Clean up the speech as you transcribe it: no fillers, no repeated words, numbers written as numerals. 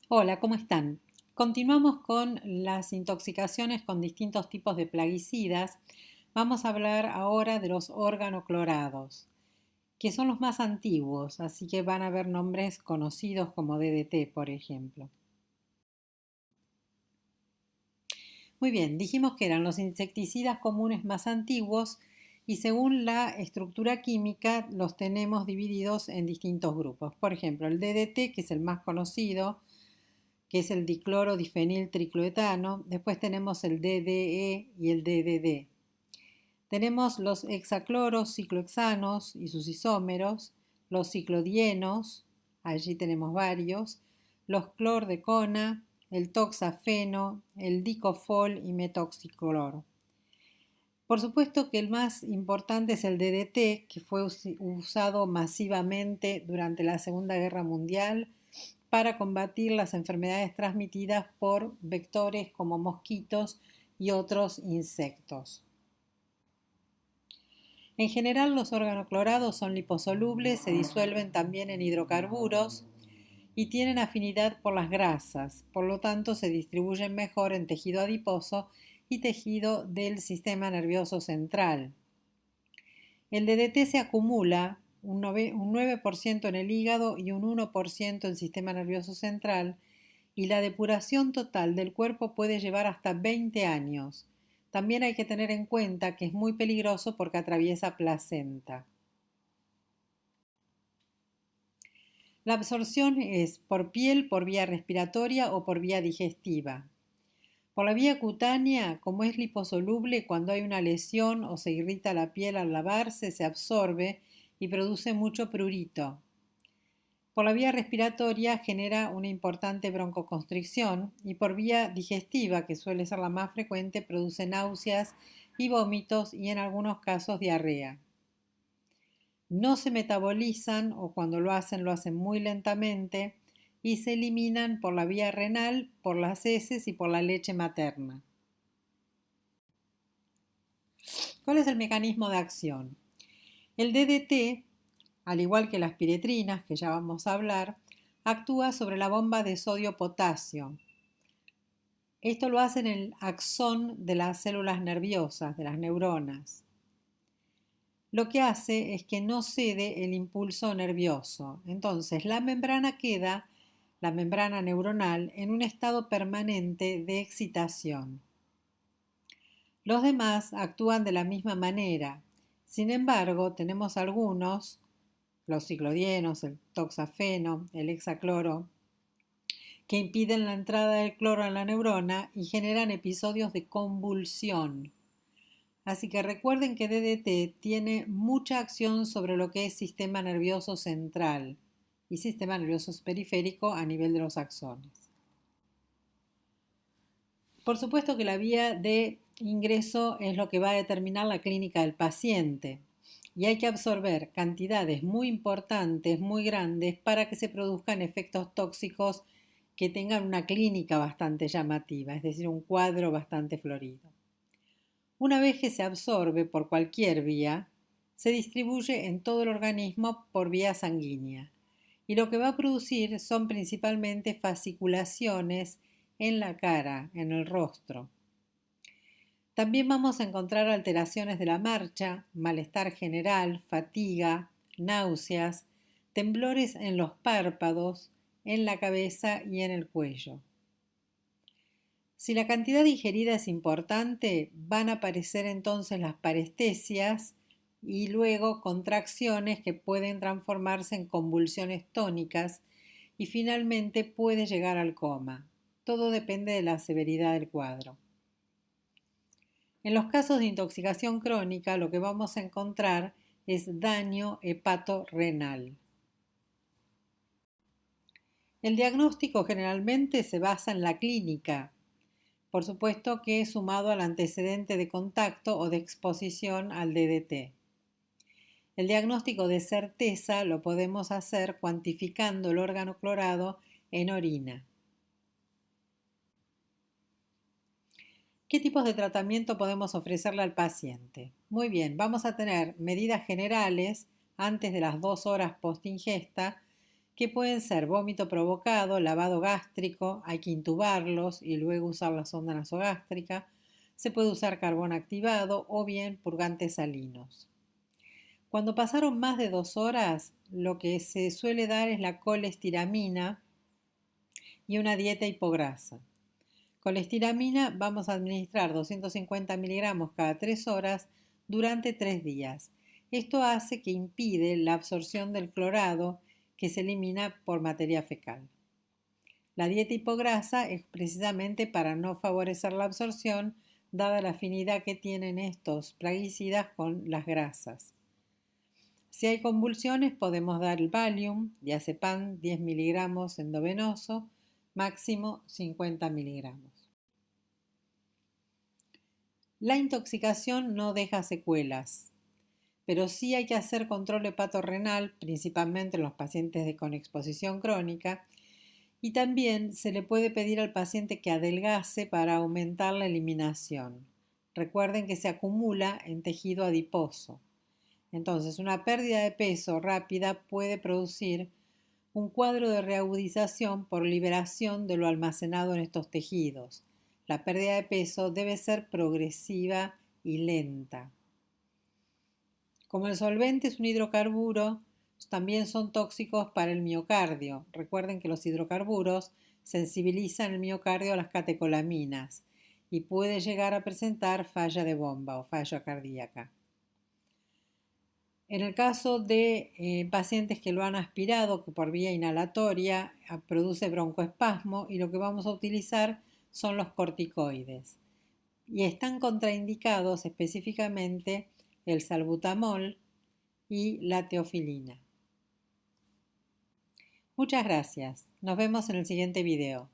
Hola, ¿cómo están? Continuamos con las intoxicaciones con distintos tipos de plaguicidas. Vamos a hablar ahora de los organoclorados, que son los más antiguos, así que van a haber nombres conocidos como DDT, por ejemplo. Muy bien, dijimos que eran los insecticidas comunes más antiguos y según la estructura química los tenemos divididos en distintos grupos. Por ejemplo, el DDT, que es el más conocido, que es el dicloro difenil tricloetano. Después tenemos el DDE y el DDD. Tenemos los hexacloros ciclohexanos y sus isómeros, los ciclodienos, allí tenemos varios, los clordecona, el toxafeno, el dicofol y metoxicloro. Por supuesto que el más importante es el DDT, que fue usado masivamente durante la Segunda Guerra Mundial para combatir las enfermedades transmitidas por vectores como mosquitos y otros insectos. En general, los organoclorados son liposolubles, se disuelven también en hidrocarburos y tienen afinidad por las grasas, por lo tanto se distribuyen mejor en tejido adiposo y tejido del sistema nervioso central. El DDT se acumula un 9% en el hígado y un 1% en el sistema nervioso central, y la depuración total del cuerpo puede llevar hasta 20 años. También hay que tener en cuenta que es muy peligroso porque atraviesa placenta. La absorción es por piel, por vía respiratoria o por vía digestiva. Por la vía cutánea, como es liposoluble, cuando hay una lesión o se irrita la piel al lavarse, se absorbe y produce mucho prurito. Por la vía respiratoria genera una importante broncoconstricción y por vía digestiva, que suele ser la más frecuente, produce náuseas y vómitos y en algunos casos diarrea. No se metabolizan o cuando lo hacen muy lentamente y se eliminan por la vía renal, por las heces y por la leche materna. ¿Cuál es el mecanismo de acción? El DDT, al igual que las piretrinas, que ya vamos a hablar, actúa sobre la bomba de sodio-potasio. Esto lo hace en el axón de las células nerviosas, de las neuronas. Lo que hace es que no cede el impulso nervioso. Entonces, la membrana queda, la membrana neuronal, en un estado permanente de excitación. Los demás actúan de la misma manera. Sin embargo, tenemos algunos, los ciclodienos, el toxafeno, el hexacloro, que impiden la entrada del cloro en la neurona y generan episodios de convulsión. Así que recuerden que DDT tiene mucha acción sobre lo que es sistema nervioso central y sistema nervioso periférico a nivel de los axones. Por supuesto que la vía de ingreso es lo que va a determinar la clínica del paciente y hay que absorber cantidades muy importantes, muy grandes, para que se produzcan efectos tóxicos que tengan una clínica bastante llamativa, es decir, un cuadro bastante florido. Una vez que se absorbe por cualquier vía, se distribuye en todo el organismo por vía sanguínea y lo que va a producir son principalmente fasciculaciones en la cara, en el rostro. También vamos a encontrar alteraciones de la marcha, malestar general, fatiga, náuseas, temblores en los párpados, en la cabeza y en el cuello. Si la cantidad ingerida es importante, van a aparecer entonces las parestesias y luego contracciones que pueden transformarse en convulsiones tónicas y finalmente puede llegar al coma. Todo depende de la severidad del cuadro. En los casos de intoxicación crónica, lo que vamos a encontrar es daño hepatorrenal. El diagnóstico generalmente se basa en la clínica, por supuesto que sumado al antecedente de contacto o de exposición al DDT. El diagnóstico de certeza lo podemos hacer cuantificando el órgano clorado en orina. ¿Qué tipos de tratamiento podemos ofrecerle al paciente? Muy bien, vamos a tener medidas generales antes de las 2 horas post ingesta que pueden ser vómito provocado, lavado gástrico, hay que intubarlos y luego usar la sonda nasogástrica, se puede usar carbón activado o bien purgantes salinos. Cuando pasaron más de 2 horas, lo que se suele dar es la colestiramina y una dieta hipograsa. Colestiramina vamos a administrar 250 miligramos cada 3 horas durante 3 días. Esto hace que impide la absorción del clorado que se elimina por materia fecal. La dieta hipograsa es precisamente para no favorecer la absorción, dada la afinidad que tienen estos plaguicidas con las grasas. Si hay convulsiones, podemos dar el Valium, diazepam 10 miligramos endovenoso, máximo 50 miligramos. La intoxicación no deja secuelas, pero sí hay que hacer control hepatorrenal, principalmente en los pacientes con exposición crónica, y también se le puede pedir al paciente que adelgace para aumentar la eliminación. Recuerden que se acumula en tejido adiposo. Entonces, una pérdida de peso rápida puede producir un cuadro de reagudización por liberación de lo almacenado en estos tejidos. La pérdida de peso debe ser progresiva y lenta. Como el solvente es un hidrocarburo, también son tóxicos para el miocardio. Recuerden que los hidrocarburos sensibilizan el miocardio a las catecolaminas y puede llegar a presentar falla de bomba o falla cardíaca. En el caso de pacientes que lo han aspirado, que por vía inhalatoria produce broncoespasmo, y lo que vamos a utilizar son los corticoides. Y están contraindicados específicamente el salbutamol y la teofilina. Muchas gracias. Nos vemos en el siguiente video.